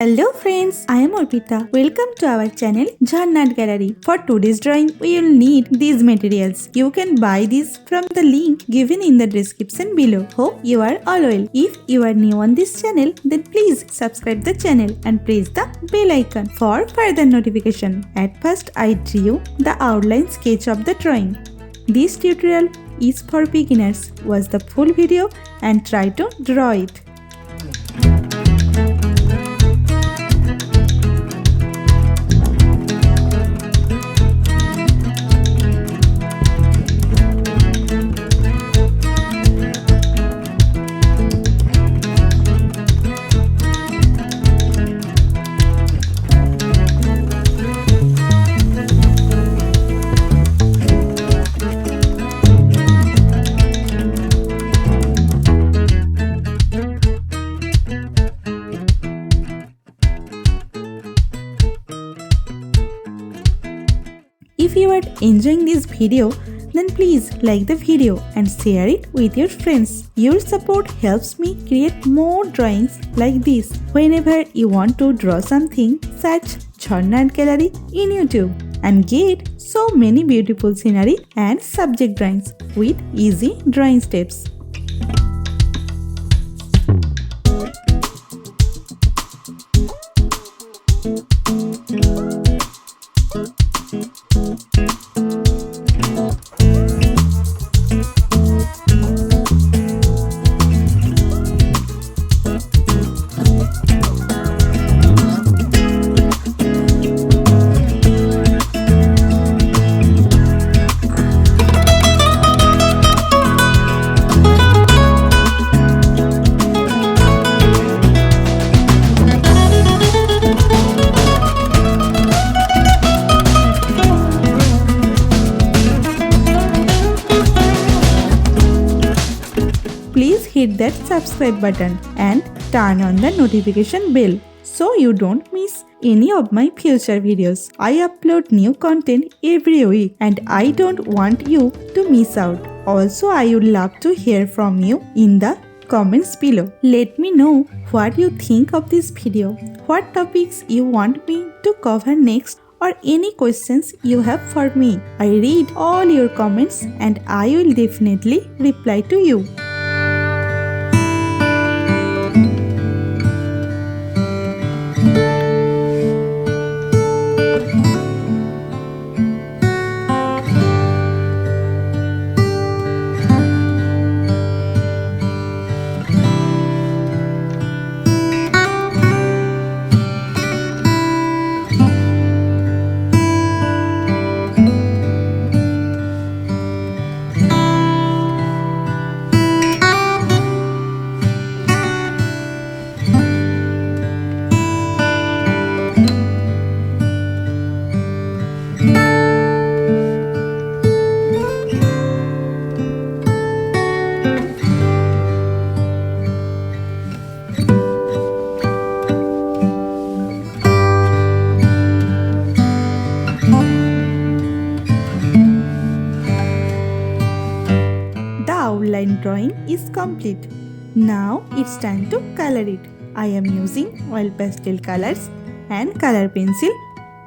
Hello friends, I am Arpita. Welcome to our channel Jharna Gallery. For today's drawing, we will need these materials. You can buy these from the link given in the description below. Hope you are all well. If you are new on this channel, then please subscribe the channel and press the bell icon for further notification. At first, I drew the outline sketch of the drawing. This tutorial is for beginners. Watch the full video and try to draw it. If you are enjoying this video, then please like the video and share it with your friends. Your support helps me create more drawings like this. Whenever you want to draw something, search Jharna Gallery in YouTube and get so many beautiful scenery and subject drawings with easy drawing steps. Please hit that subscribe button and turn on the notification bell so you don't miss any of my future videos. I upload new content every week and I don't want you to miss out. Also, I would love to hear from you in the comments below. Let me know what you think of this video, what topics you want me to cover next, or any questions you have for me. I read all your comments and I will definitely reply to you. Outline drawing is complete. Now it's time to color it. I am using oil pastel colors and color pencil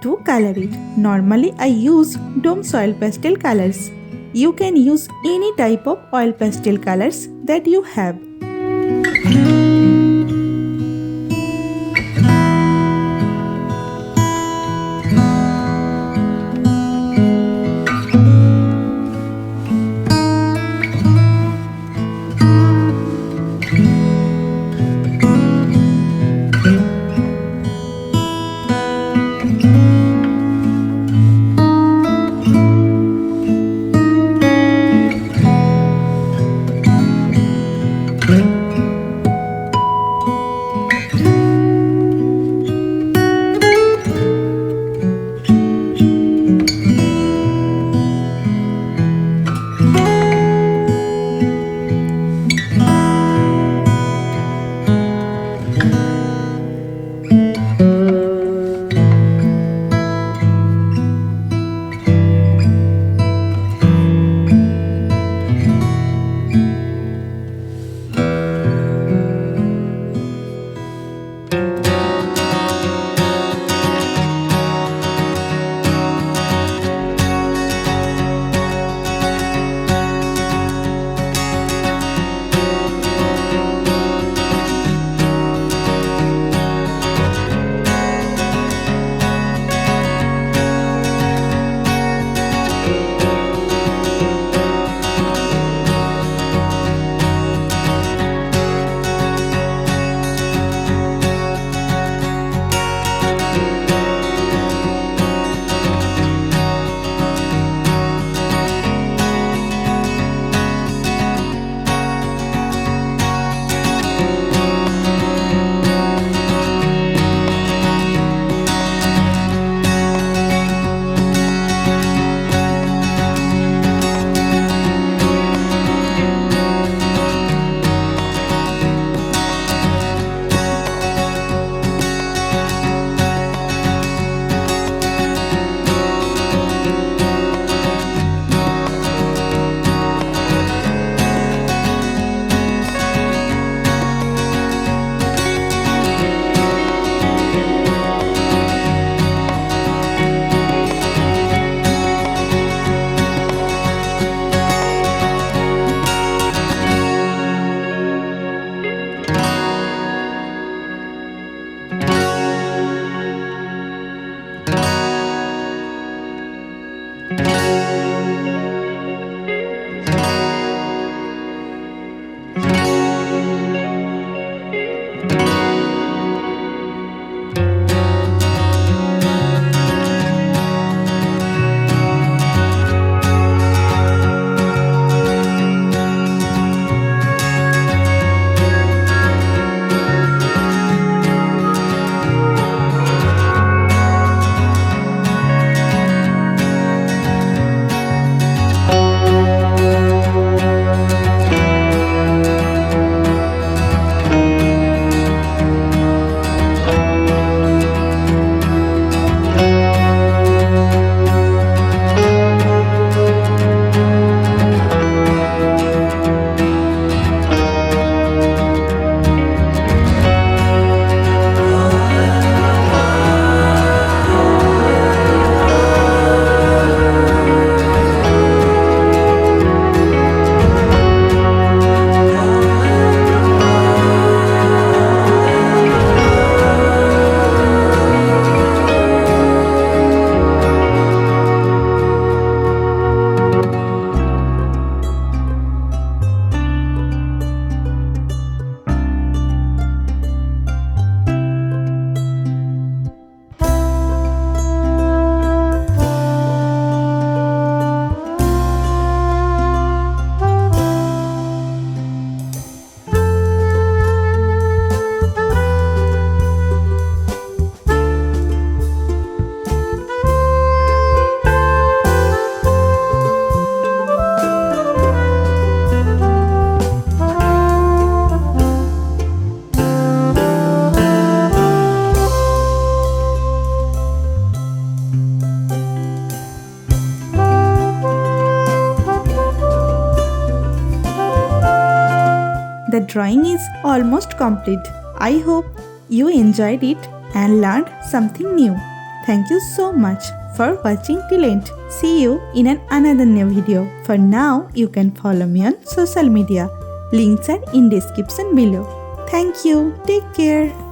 to color it. Normally I use Dome's oil pastel colors. You can use any type of oil pastel colors that you have. drawing is almost complete. I hope you enjoyed it and learned something new. Thank you so much for watching till end. See you in another new video. For now, you can follow me on social media. Links are in description below. Thank you. Take care.